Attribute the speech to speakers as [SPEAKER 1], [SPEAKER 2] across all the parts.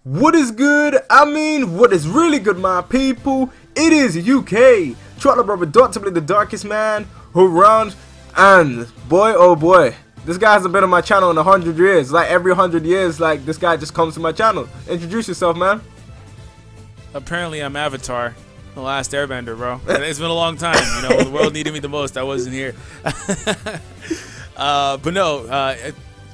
[SPEAKER 1] What is good? I mean, what is really good, my people? It is UK. Trotter brother dr.blick, the darkest man around. And boy, oh boy, this guy hasn't been on my channel in 100 years. Like every 100 years, like this guy just comes to my channel. Introduce yourself, man.
[SPEAKER 2] Apparently, I'm Avatar, the last Airbender, bro. It's been a long time. You know, when the world needed me the most, I wasn't here. But no.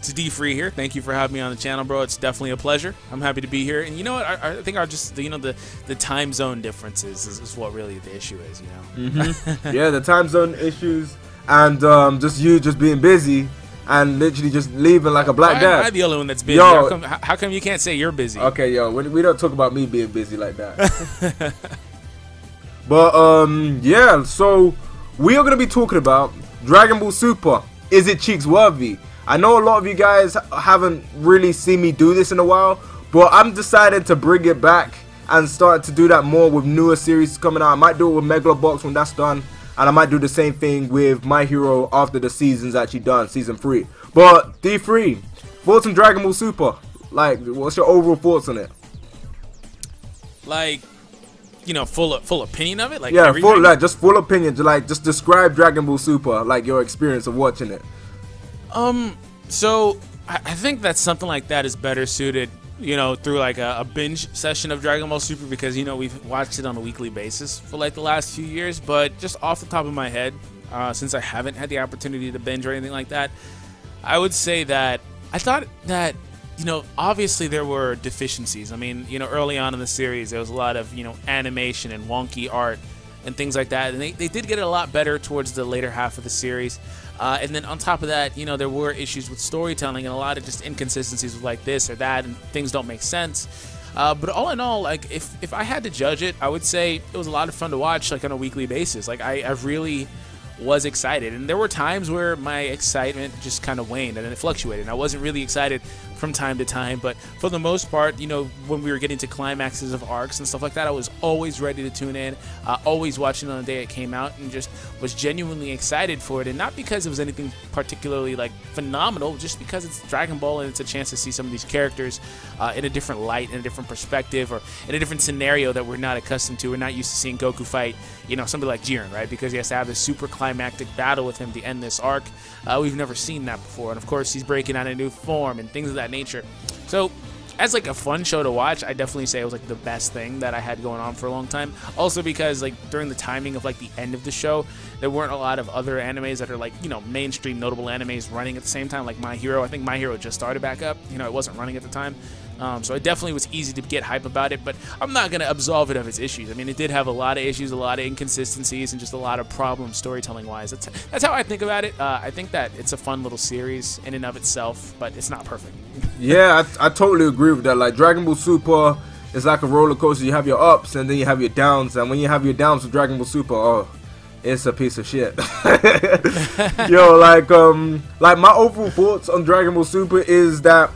[SPEAKER 2] It's D-Free here. Thank you for having me on the channel, bro. It's definitely a pleasure. I'm happy to be here. And you know what? I think the time zone differences is what really the issue is, you know?
[SPEAKER 1] Yeah, the time zone issues and just being busy and literally just leaving like a black dad.
[SPEAKER 2] Am I the only one that's busy?
[SPEAKER 1] Yo,
[SPEAKER 2] how come you can't say you're busy?
[SPEAKER 1] Okay, yo, we don't talk about me being busy like that. But, yeah, so we are going to be talking about Dragon Ball Super. Is it cheeks worthy? I know a lot of you guys haven't really seen me do this in a while, but I'm decided to bring it back and start to do that more with newer series coming out. I might do it with Megalobox when that's done, and I might do the same thing with My Hero after the season's actually done, season 3. But D3, thoughts on Dragon Ball Super? Like, what's your overall thoughts on it?
[SPEAKER 2] Like, you know, full opinion of it? Like,
[SPEAKER 1] yeah, full opinion. Like, just describe Dragon Ball Super, like your experience of watching it.
[SPEAKER 2] So I think that something like that is better suited, you know, through like a binge session of Dragon Ball Super, because, you know, we've watched it on a weekly basis for like the last few years. But just off the top of my head, since I haven't had the opportunity to binge or anything like that, I would say that I thought that, you know, obviously there were deficiencies. I mean, you know, early on in the series, there was a lot of, you know, animation and wonky art and things like that. And they did get it a lot better towards the later half of the series. And then on top of that, you know, there were issues with storytelling and a lot of just inconsistencies with like this or that, and things don't make sense. But all in all, like if I had to judge it, I would say it was a lot of fun to watch, like on a weekly basis. Like I really was excited, and there were times where my excitement just kind of waned and it fluctuated. I wasn't really excited from time to time, but for the most part, you know, when we were getting to climaxes of arcs and stuff like that, I was always ready to tune in, always watching on the day it came out, and just was genuinely excited for it. And not because it was anything particularly like phenomenal, just because it's Dragon Ball and it's a chance to see some of these characters in a different light, in a different perspective, or in a different scenario that we're not accustomed to. We're not used to seeing Goku fight, you know, somebody like Jiren, right? Because he has to have this super climactic battle with him to end this arc. We've never seen that before, and of course he's breaking out a new form and things of that nature. So as like a fun show to watch, I definitely say it was like the best thing that I had going on for a long time. Also because like during the timing of like the end of the show, there weren't a lot of other animes that are like, you know, mainstream notable animes running at the same time, like My Hero. I think My Hero just started back up, you know, it wasn't running at the time. So it definitely was easy to get hype about it, but I'm not going to absolve it of its issues. I mean, it did have a lot of issues, a lot of inconsistencies, and just a lot of problems storytelling-wise. That's how I think about it. I think that it's a fun little series in and of itself, but it's not perfect.
[SPEAKER 1] Yeah, I totally agree with that. Like, Dragon Ball Super is like a roller coaster. You have your ups, and then you have your downs, and when you have your downs with Dragon Ball Super, oh, it's a piece of shit. Yo, like my overall thoughts on Dragon Ball Super is that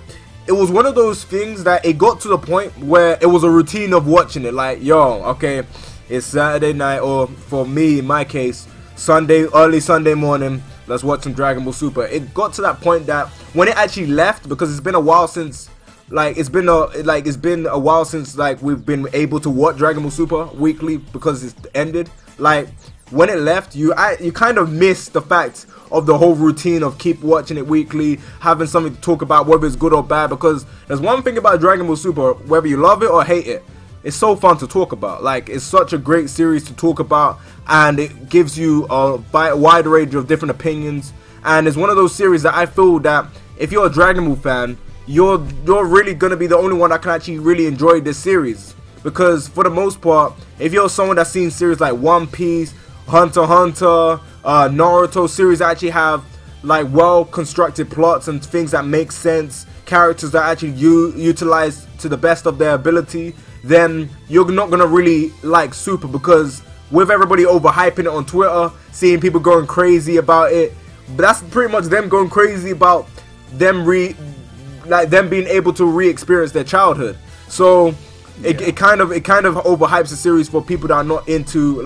[SPEAKER 1] it was one of those things that it got to the point where it was a routine of watching it. Like, yo, okay, it's Saturday night, or for me, in my case, early Sunday morning, let's watch some Dragon Ball Super. It got to that point that when it actually left, because it's been a while since, it's been a while since like we've been able to watch Dragon Ball Super weekly because it's ended. Like, when it left, you kind of miss the fact of the whole routine of keep watching it weekly, having something to talk about, whether it's good or bad. Because there's one thing about Dragon Ball Super, whether you love it or hate it, it's so fun to talk about. Like, it's such a great series to talk about, and it gives you a wide range of different opinions. And it's one of those series that I feel that if you're a Dragon Ball fan, you're really gonna be the only one that can actually really enjoy this series. Because for the most part, if you're someone that's seen series like One Piece, Hunter x Hunter, Naruto series that actually have like well constructed plots and things that make sense, characters that actually utilize to the best of their ability, then you're not gonna really like Super, because with everybody overhyping it on Twitter, seeing people going crazy about it, but that's pretty much them going crazy about them being able to re-experience their childhood. So yeah. it kind of overhypes the series for people that are not into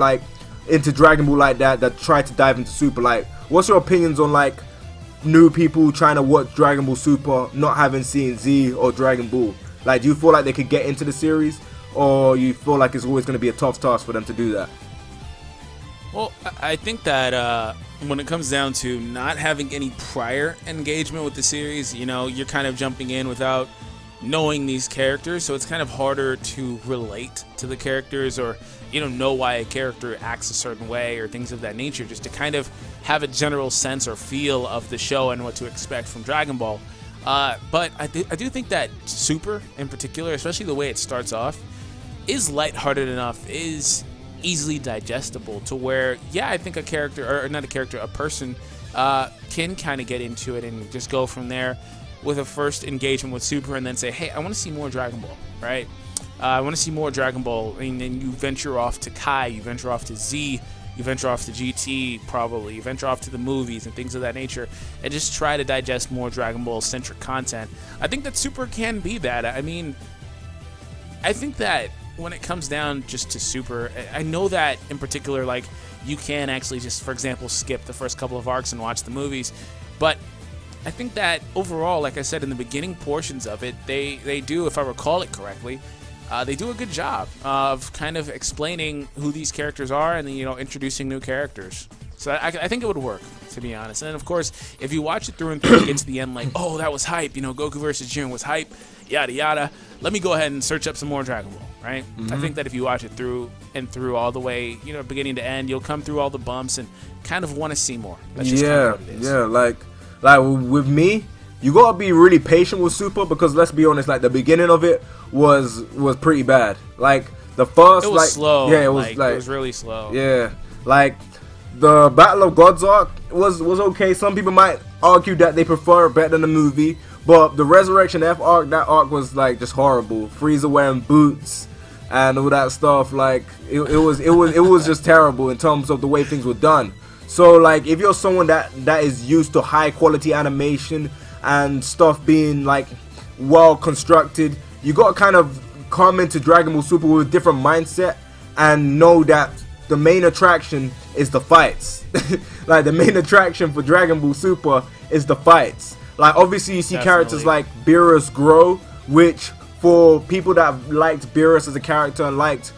[SPEAKER 1] Dragon Ball like that try to dive into Super. Like, what's your opinions on like new people trying to watch Dragon Ball Super, not having seen Z or Dragon Ball? Like, do you feel like they could get into the series, or you feel like it's always going to be a tough task for them to do that?
[SPEAKER 2] Well, I think that when it comes down to not having any prior engagement with the series, you know, you're kind of jumping in without knowing these characters, so it's kind of harder to relate to the characters, or you know why a character acts a certain way or things of that nature, just to kind of have a general sense or feel of the show and what to expect from Dragon Ball. But I do think that Super in particular, especially the way it starts off, is lighthearted enough, is easily digestible to where, yeah, I think a character, or not a character, a person can kind of get into it and just go from there with a first engagement with Super, and then say, hey, I want to see more Dragon Ball, right? I want to see more Dragon Ball, and then you venture off to Kai, you venture off to Z, you venture off to GT, probably, you venture off to the movies and things of that nature, and just try to digest more Dragon Ball-centric content. I think that Super can be that. I mean, I think that when it comes down just to Super, I know that in particular, like, you can actually just, for example, skip the first couple of arcs and watch the movies, but I think that overall, like I said in the beginning portions of it, they do, if I recall it correctly, they do a good job of kind of explaining who these characters are and then, you know, introducing new characters. So I think it would work, to be honest. And then, of course, if you watch it through and through, get to the end like, oh, that was hype, you know, Goku versus Jiren was hype, yada yada. Let me go ahead and search up some more Dragon Ball, right? I think that if you watch it through and through all the way, you know, beginning to end, you'll come through all the bumps and kind of want to see more. That's just kind of what it is.
[SPEAKER 1] Yeah, like with me, you gotta be really patient with Super, because let's be honest, like the beginning of it was pretty bad. Like the first,
[SPEAKER 2] it was slow.
[SPEAKER 1] Yeah, it was
[SPEAKER 2] like it was really slow.
[SPEAKER 1] Yeah, like the Battle of Gods arc was okay. Some people might argue that they prefer it better than the movie, but the Resurrection F arc, that arc was like just horrible. Frieza wearing boots and all that stuff. Like it was just terrible in terms of the way things were done. So like if you're someone that is used to high quality animation and stuff being like well constructed, you gotta kind of come into Dragon Ball Super with a different mindset and know that the main attraction is the fights. Like the main attraction for Dragon Ball Super is the fights. Like obviously you see characters like Beerus grow, which for people that liked Beerus as a character and liked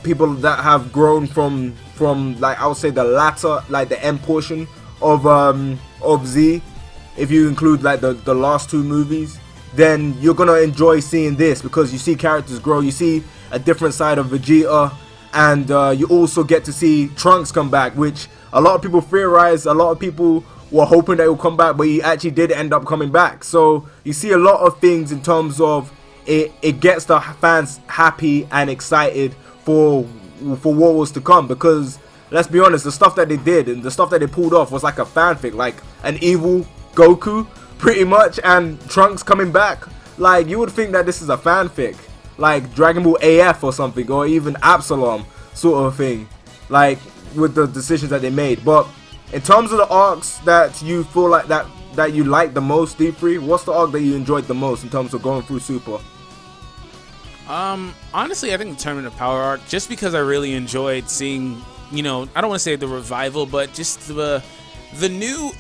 [SPEAKER 1] people that have grown from like I would say the latter, like the end portion of Z, if you include like the last two movies, then you're gonna enjoy seeing this, because you see characters grow, you see a different side of Vegeta, and you also get to see Trunks come back, which a lot of people theorize, a lot of people were hoping that he would come back, but he actually did end up coming back. So you see a lot of things in terms of it gets the fans happy and excited for what was to come, because let's be honest, the stuff that they did and the stuff that they pulled off was like a fanfic, like an evil Goku pretty much, and Trunks coming back. Like you would think that this is a fanfic, like Dragon Ball AF or something, or even Absalom sort of thing, like with the decisions that they made. But in terms of the arcs that you feel like that you like the most, D3, what's the arc that you enjoyed the most in terms of going through Super?
[SPEAKER 2] Honestly, I think the Tournament of Power arc, just because I really enjoyed seeing, you know, I don't want to say the revival, but just the new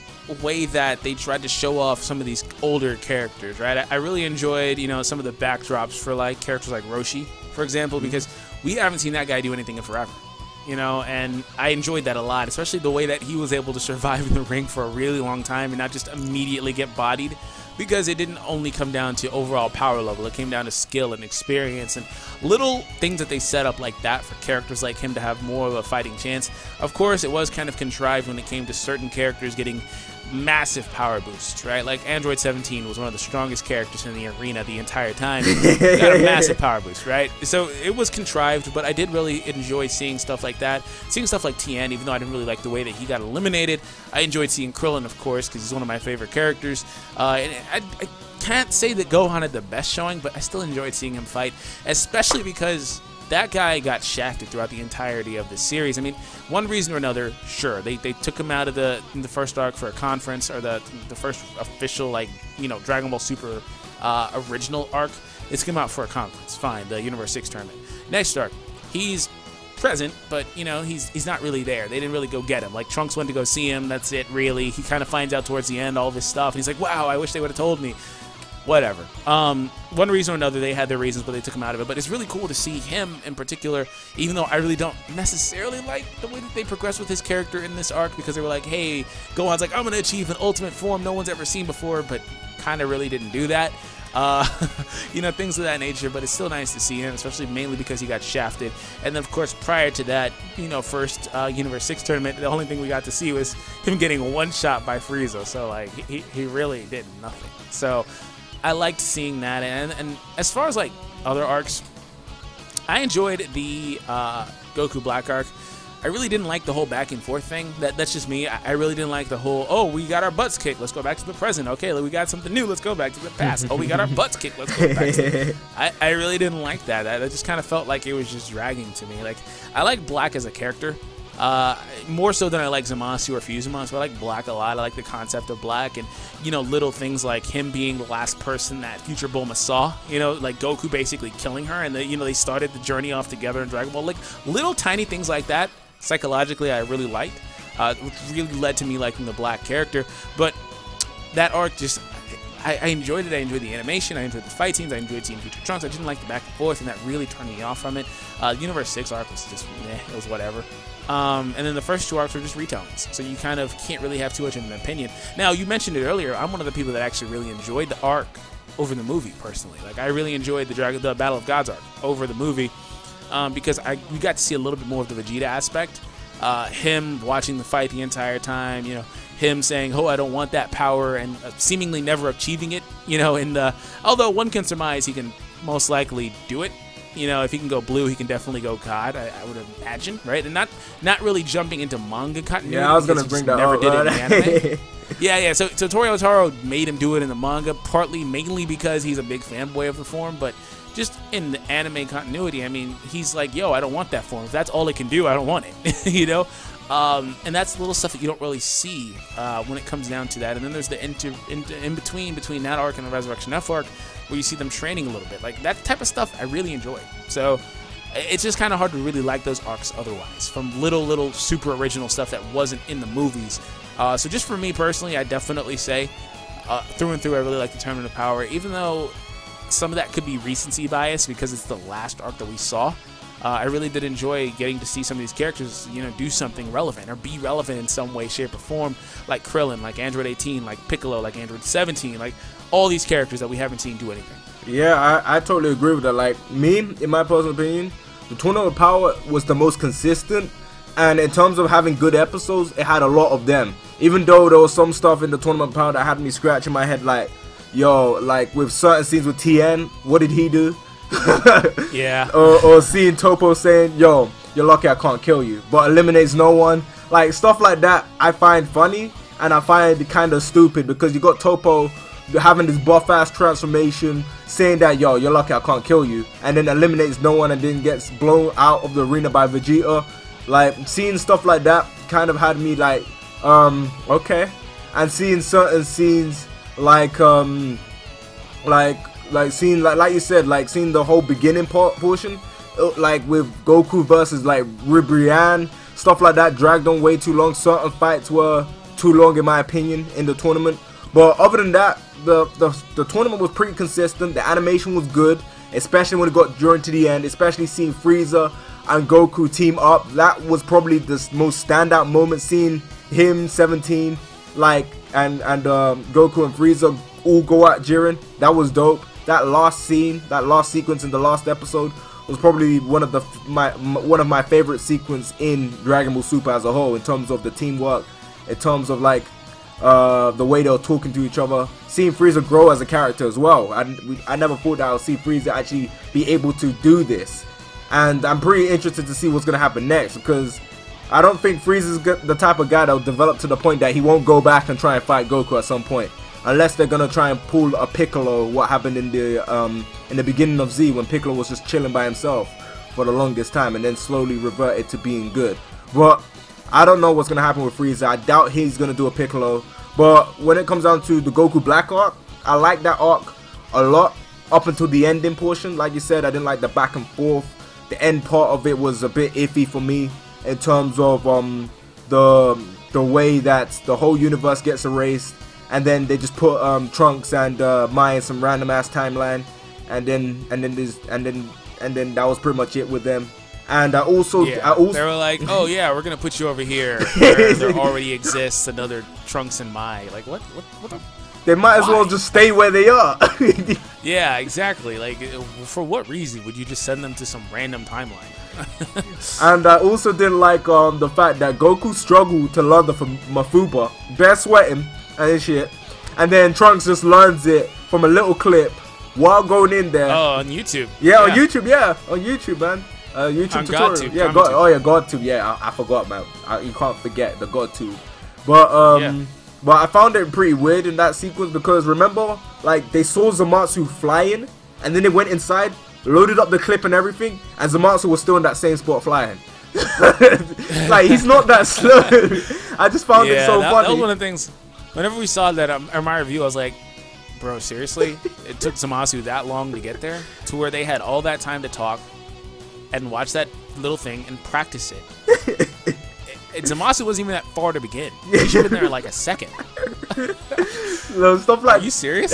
[SPEAKER 2] way that they tried to show off some of these older characters, right? I really enjoyed, you know, some of the backdrops for like characters like Roshi, for example, because we haven't seen that guy do anything in forever, you know, and I enjoyed that a lot, especially the way that he was able to survive in the ring for a really long time and not just immediately get bodied, because it didn't only come down to overall power level, it came down to skill and experience and little things that they set up like that for characters like him to have more of a fighting chance. Of course, it was kind of contrived when it came to certain characters getting massive power boosts, right? Like Android 17 was one of the strongest characters in the arena the entire time. Got a massive power boost, right? So it was contrived, but I did really enjoy seeing stuff like that. Seeing stuff like Tien, even though I didn't really like the way that he got eliminated. I enjoyed seeing Krillin, of course, because he's one of my favorite characters. And I can't say that Gohan had the best showing, but I still enjoyed seeing him fight, especially because that guy got shafted throughout the entirety of the series. I mean, one reason or another, sure, they took him out of the first arc for a conference, or the first official, like, you know, Dragon Ball Super original arc. It's come out for a conference, fine, the Universe 6 tournament. Next arc, he's present, but, you know, he's not really there. They didn't really go get him. Like, Trunks went to go see him, that's it, really. He kind of finds out towards the end all this stuff, and he's like, wow, I wish they would have told me. whatever. One reason or another, they had their reasons, but they took him out of it. But it's really cool to see him in particular, even though I really don't necessarily like the way that they progressed with his character in this arc, because they were like, hey, Gohan's like, I'm going to achieve an ultimate form no one's ever seen before, but kind of really didn't do that. You know, things of that nature, but it's still nice to see him, especially mainly because he got shafted. And then, of course, prior to that, you know, first Universe 6 tournament, the only thing we got to see was him getting one shot by Frieza. So, like, he really did nothing. So, I liked seeing that. And as far as, like, other arcs, I enjoyed the Goku Black arc. I really didn't like the whole back and forth thing. That's just me. I really didn't like the whole, oh, we got our butts kicked, let's go back to the present. Okay, we got something new, let's go back to the past. Oh, we got our butts kicked, let's go back to the... I really didn't like that. That just kind of felt like it was just dragging to me. Like, I like Black as a character, more so than I like Zamasu or Fusumon, so I like Black a lot. I like the concept of Black, and, you know, little things like him being the last person that Future Bulma saw, you know, like Goku basically killing her, and, you know, they started the journey off together in Dragon Ball. Like, little tiny things like that, psychologically, I really liked, which really led to me liking the Black character. But that arc just, I enjoyed it. I enjoyed the animation, I enjoyed the fight scenes, I enjoyed seeing Future Trunks. I didn't like the back and forth, and that really turned me off from it. Universe 6 arc was just, it was whatever. And then the first two arcs were just retellings, so you kind of can't really have too much of an opinion. Now, you mentioned it earlier, I'm one of the people that actually really enjoyed the arc over the movie, personally. Like, I really enjoyed the Battle of Gods arc over the movie, because we got to see a little bit more of the Vegeta aspect. Him watching the fight the entire time, you know, him saying, oh, I don't want that power, and seemingly never achieving it, you know, and although one can surmise he can most likely do it. You know, if he can go blue, he can definitely go God, I would imagine, right? And not really jumping into manga continuity.
[SPEAKER 1] Yeah, I was going to bring that up.
[SPEAKER 2] Did it in the anime. Yeah. So Toru Otaro made him do it in the manga, mainly because he's a big fanboy of the form, but just in the anime continuity, I mean, he's like, yo, I don't want that form. If that's all it can do, I don't want it, you know? And that's little stuff that you don't really see when it comes down to that. And then there's the in-between that arc and the Resurrection F arc, where you see them training a little bit. Like, that type of stuff I really enjoy. So it's just kind of hard to really like those arcs otherwise, from little super original stuff that wasn't in the movies. So just for me personally, I definitely say through and through, I really like the Tournament of Power, even though some of that could be recency bias because it's the last arc that we saw. I really did enjoy getting to see some of these characters, you know, do something relevant or be relevant in some way, shape, or form, like Krillin, like Android 18, like Piccolo, like Android 17, like all these characters that we haven't seen do anything.
[SPEAKER 1] Yeah, I totally agree with that. Like, me, in my personal opinion, the Tournament of Power was the most consistent, and in terms of having good episodes, it had a lot of them. Even though there was some stuff in the Tournament of Power that had me scratching my head like, yo, like with certain scenes with TN, what did he do?
[SPEAKER 2] Yeah.
[SPEAKER 1] Or seeing Topo saying, yo, you're lucky I can't kill you, but eliminates no one. Like, stuff like that I find funny, and I find it kind of stupid, because you got Topo having this buff-ass transformation, saying that, yo, you're lucky I can't kill you, and then eliminates no one and then gets blown out of the arena by Vegeta. Like, seeing stuff like that kind of had me like, okay. And seeing certain scenes like seeing, like you said, like seeing the whole beginning portion, like with Goku versus like Ribrianne, stuff like that dragged on way too long. Certain fights were too long in my opinion in the tournament, but other than that, the tournament was pretty consistent. The animation was good, especially when it got during to the end, especially seeing Frieza and Goku team up. That was probably the most standout moment, seeing him 17 like and Goku and Frieza all go at Jiren. That was dope. That last scene, that last sequence in the last episode was probably one of my favorite sequences in Dragon Ball Super as a whole, in terms of the teamwork, in terms of like the way they were talking to each other, seeing Frieza grow as a character as well. I never thought that I would see Frieza actually be able to do this, and I'm pretty interested to see what's gonna happen next, because I don't think Frieza's the type of guy that will develop to the point that he won't go back and try and fight Goku at some point, unless they're gonna try and pull a Piccolo, what happened in the beginning of Z, when Piccolo was just chilling by himself for the longest time and then slowly reverted to being good. But I don't know what's gonna happen with Frieza. I doubt he's gonna do a Piccolo. But when it comes down to the Goku Black arc, I like that arc a lot up until the ending portion. Like you said, I didn't like the back and forth. The end part of it was a bit iffy for me, in terms of the way that the whole universe gets erased, and then they just put Trunks and Mai in some random ass timeline, and then that was pretty much it with them. And I also
[SPEAKER 2] they were like, oh yeah, we're gonna put you over here where there already exists another Trunks and Mai. Like what the?
[SPEAKER 1] They might as well just stay where they are.
[SPEAKER 2] Yeah, exactly. Like, for what reason would you just send them to some random timeline?
[SPEAKER 1] And I also didn't like the fact that Goku struggled to learn the Mafuba, bare sweating and shit, and then Trunks just learns it from a little clip while going in there.
[SPEAKER 2] Oh, on YouTube.
[SPEAKER 1] Yeah, on YouTube. Yeah, on YouTube, man. YouTube
[SPEAKER 2] on
[SPEAKER 1] tutorial.
[SPEAKER 2] GodTube,
[SPEAKER 1] Yeah, GodTube. Yeah, I forgot, man. You can't forget the GodTube. But But I found it pretty weird in that sequence because remember, like, they saw Zamasu flying, and then they went inside, loaded up the clip and everything, and Zamasu was still in that same spot flying. Like, he's not that slow. I just found it so funny.
[SPEAKER 2] That was one of the things. Whenever we saw that in my review, I was like, bro, seriously? It took Zamasu that long to get there, to where they had all that time to talk and watch that little thing and practice it. Zamasu wasn't even that far to begin. He should have been there like a second.
[SPEAKER 1] Stuff like,
[SPEAKER 2] are you serious?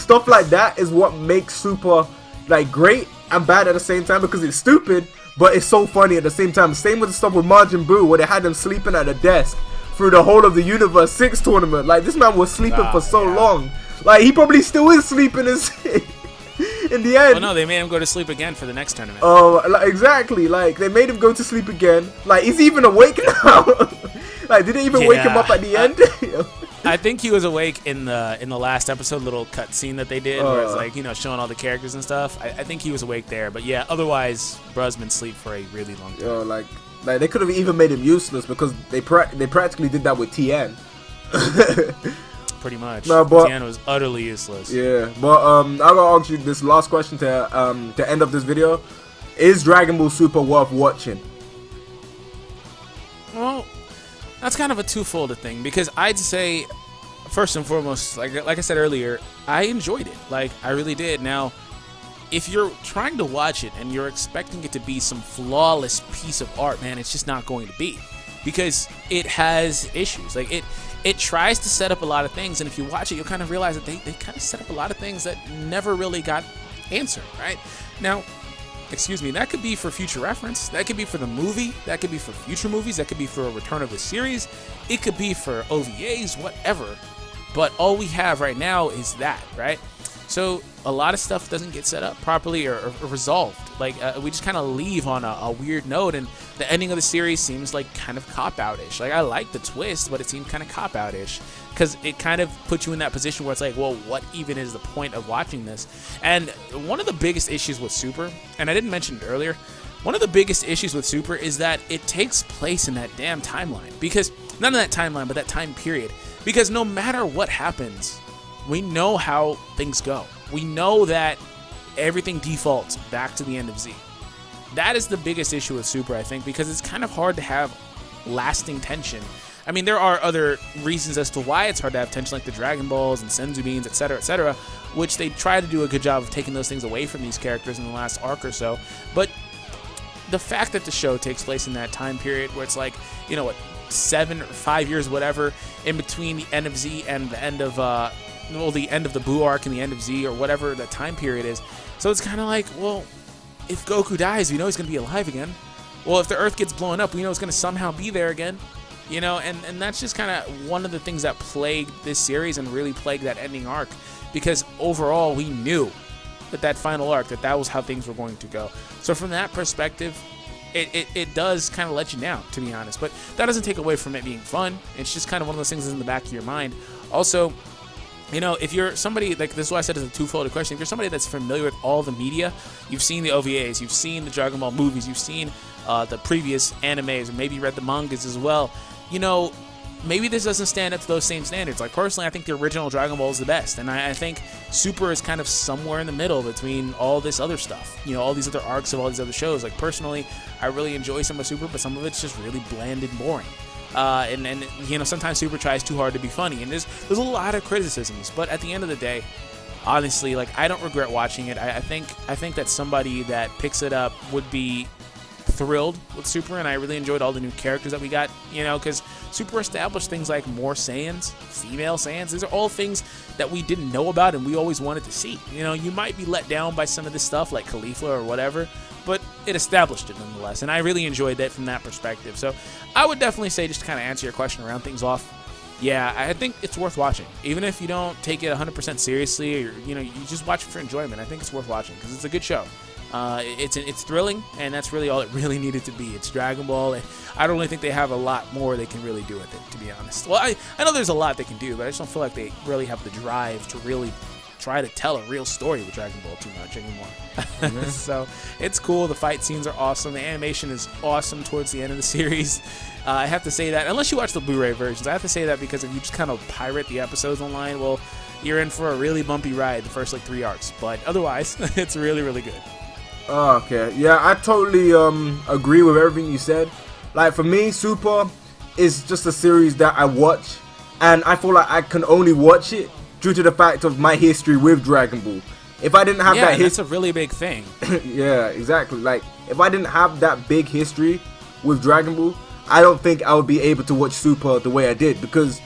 [SPEAKER 1] Stuff like that is what makes Super like great and bad at the same time, because it's stupid, but it's so funny at the same time. Same with the stuff with Majin Buu, where they had him sleeping at a desk through the whole of the Universe 6 tournament. Like, this man was sleeping for so long. Like, he probably still is sleeping in the end.
[SPEAKER 2] Well, no, they made him go to sleep again for the next tournament.
[SPEAKER 1] Oh, exactly. Like, they made him go to sleep again. Like, is he even awake now? Like, did they even wake him up at the end?
[SPEAKER 2] I think he was awake in the last episode, little cutscene that they did, where it's like, showing all the characters and stuff. I think he was awake there, but yeah, otherwise, bruh's been asleep for a really long time.
[SPEAKER 1] Like they could have even made him useless, because they practically did that with Tien.
[SPEAKER 2] Pretty much.
[SPEAKER 1] No, but
[SPEAKER 2] Tien was utterly useless.
[SPEAKER 1] Yeah, but I gotta ask you this last question to end of this video: is Dragon Ball Super worth watching?
[SPEAKER 2] Well, that's kind of a twofold thing, because I'd say, first and foremost, like I said earlier, I enjoyed it. Like, I really did. Now, if you're trying to watch it and you're expecting it to be some flawless piece of art, man, it's just not going to be, because it has issues. Like, it tries to set up a lot of things, and if you watch it, you'll kind of realize that they kind of set up a lot of things that never really got answered, right? Now, excuse me, that could be for future reference, that could be for the movie, that could be for future movies, that could be for a return of the series, it could be for OVAs, whatever, but all we have right now is that, right? So a lot of stuff doesn't get set up properly or resolved. Like, we just kind of leave on a weird note, and the ending of the series seems like kind of cop-out-ish. Like, I like the twist, but it seemed kind of cop-out-ish, because it kind of puts you in that position where it's like, well, what even is the point of watching this? And one of the biggest issues with Super, and I didn't mention it earlier, one of the biggest issues with Super is that it takes place in that damn timeline. Because, not in that timeline, but that time period. Because no matter what happens, we know how things go. We know that everything defaults back to the end of Z. That is the biggest issue with Super, I think, because it's kind of hard to have lasting tension. I mean, there are other reasons as to why it's hard to have tension, like the Dragon Balls and Senzu Beans, etc., which they try to do a good job of taking those things away from these characters in the last arc or so. But the fact that the show takes place in that time period where it's like, 7 or 5 years, whatever, in between the end of Z and the end of the end of the Buu arc and the end of Z, or whatever the time period is. So it's kind of like, well, if Goku dies, we know he's going to be alive again. Well, if the Earth gets blown up, we know it's going to somehow be there again. And that's just kind of one of the things that plagued this series and really plagued that ending arc, because overall we knew that final arc, that was how things were going to go. So from that perspective, it does kind of let you down, to be honest. But that doesn't take away from it being fun. It's just kind of one of those things that's in the back of your mind. Also, if you're somebody, like, this is what I said is a twofold question. If you're somebody that's familiar with all the media, you've seen the OVAs, you've seen the Dragon Ball movies, you've seen the previous animes, or maybe read the mangas as well, maybe this doesn't stand up to those same standards. Like, personally, I think the original Dragon Ball is the best, and I think Super is kind of somewhere in the middle between all this other stuff, all these other arcs of all these other shows. Like, personally, I really enjoy some of Super, but some of it's just really bland and boring. And sometimes Super tries too hard to be funny, and there's a lot of criticisms, but at the end of the day, honestly, like, I don't regret watching it. I think that somebody that picks it up would be thrilled with Super, and I really enjoyed all the new characters that we got, because Super established things like more Saiyans, female Saiyans. These are all things that we didn't know about and we always wanted to see. You know, you might be let down by some of this stuff like Khalifa or whatever, but it established it nonetheless, and I really enjoyed that from that perspective. So I would definitely say, just to kind of answer your question, round things off, yeah, I think it's worth watching. Even if you don't take it 100% seriously, or you know, you just watch it for enjoyment, I think it's worth watching because it's a good show. It's thrilling, and that's really all it really needed to be. It's Dragon Ball. I don't really think they have a lot more they can really do with it, to be honest. Well, I know there's a lot they can do, but I just don't feel like they really have the drive to really try to tell a real story with Dragon Ball too much anymore. So it's cool. The fight scenes are awesome. The animation is awesome towards the end of the series. I have to say that, unless you watch the Blu-ray versions, I have to say that because if you just kind of pirate the episodes online, well, you're in for a really bumpy ride the first like 3 arcs. But otherwise, it's really, really good.
[SPEAKER 1] Oh, okay. Yeah, I totally agree with everything you said. Like, for me, Super is just a series that I watch, and I feel like I can only watch it due to the fact of my history with Dragon Ball. If I didn't have that history,
[SPEAKER 2] that's a really big thing.
[SPEAKER 1] Yeah, exactly. Like, if I didn't have that big history with Dragon Ball, I don't think I would be able to watch Super the way I did, because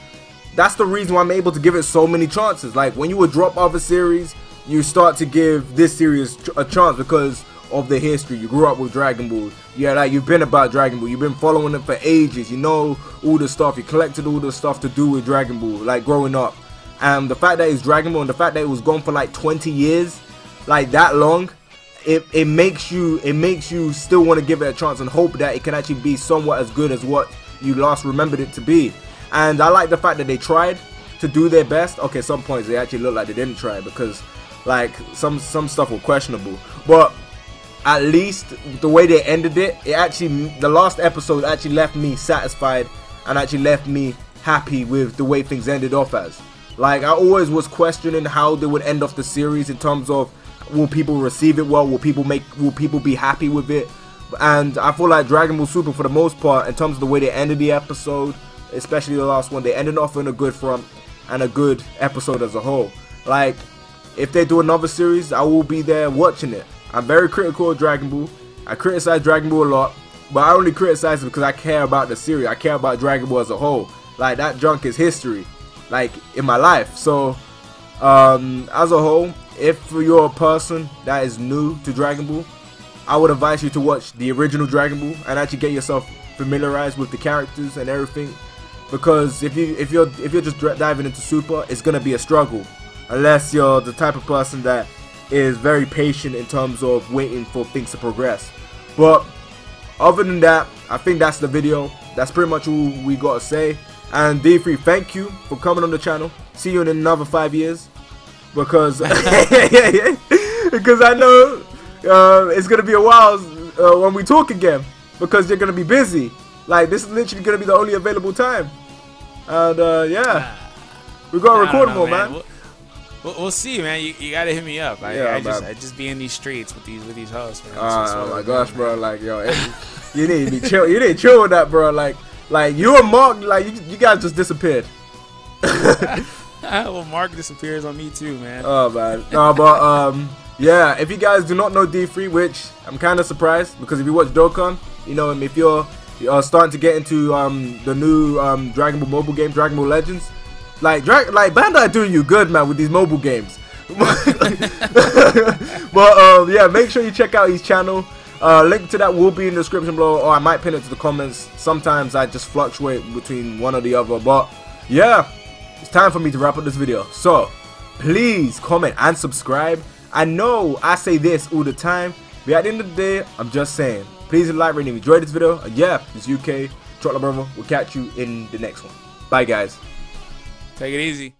[SPEAKER 1] that's the reason why I'm able to give it so many chances. Like, when you would drop other series, you start to give this series a chance because of the history. You grew up with Dragon Ball. Yeah, like, you've been about Dragon Ball. You've been following it for ages. You know all the stuff. You collected all the stuff to do with Dragon Ball, like, growing up. And the fact that it's Dragon Ball and the fact that it was gone for like 20 years, like that long, it makes you still want to give it a chance and hope that it can actually be somewhat as good as what you last remembered it to be. And I like the fact that they tried to do their best. Okay, some points they actually look like they didn't try because like some stuff was questionable, but at least the way they ended it, the last episode actually left me satisfied and actually left me happy with the way things ended off as. Like, I always was questioning how they would end off the series in terms of, will people receive it well, will people be happy with it? And I feel like Dragon Ball Super, for the most part, in terms of the way they ended the episode, especially the last one, they ended off in a good front and a good episode as a whole. Like, if they do another series, I will be there watching it. I'm very critical of Dragon Ball. I criticize Dragon Ball a lot, but I only criticize it because I care about the series. I care about Dragon Ball as a whole. Like, that junk is history, like, in my life. So as a whole, if you're a person that is new to Dragon Ball, I would advise you to watch the original Dragon Ball and actually get yourself familiarized with the characters and everything, because if you're just diving into Super, it's gonna be a struggle unless you're the type of person that is very patient in terms of waiting for things to progress. But other than that, I think that's the video. That's pretty much all we gotta say. And D3, thank you for coming on the channel. See you in another 5 years, because because I know it's gonna be a while when we talk again, because you're gonna be busy. Like, this is literally gonna be the only available time. And yeah, we gotta record more, man.
[SPEAKER 2] We'll see, man. You gotta hit me up. I just be in these streets with these hosts, man.
[SPEAKER 1] Oh my gosh, bro. Like, yo, you need to be chill. You need to chill with that, bro. Like you and Mark, like you guys just disappeared.
[SPEAKER 2] Well, Mark disappears on me too, man.
[SPEAKER 1] Oh man. No, but yeah. If you guys do not know D3, which I'm kind of surprised, because if you watch Dokkan, you know him. If you're starting to get into the new Dragon Ball mobile game, Dragon Ball Legends. Like Bandai doing you good, man, with these mobile games. But yeah, make sure you check out his channel. Link to that will be in the description below, or I might pin it to the comments. Sometimes I just fluctuate between one or the other. But yeah, it's time for me to wrap up this video. So please comment and subscribe. I know I say this all the time, but at the end of the day, I'm just saying, please like, rate, and enjoy this video. And yeah, it's UK Chocolate Brother. We'll catch you in the next one. Bye, guys.
[SPEAKER 2] Take it easy.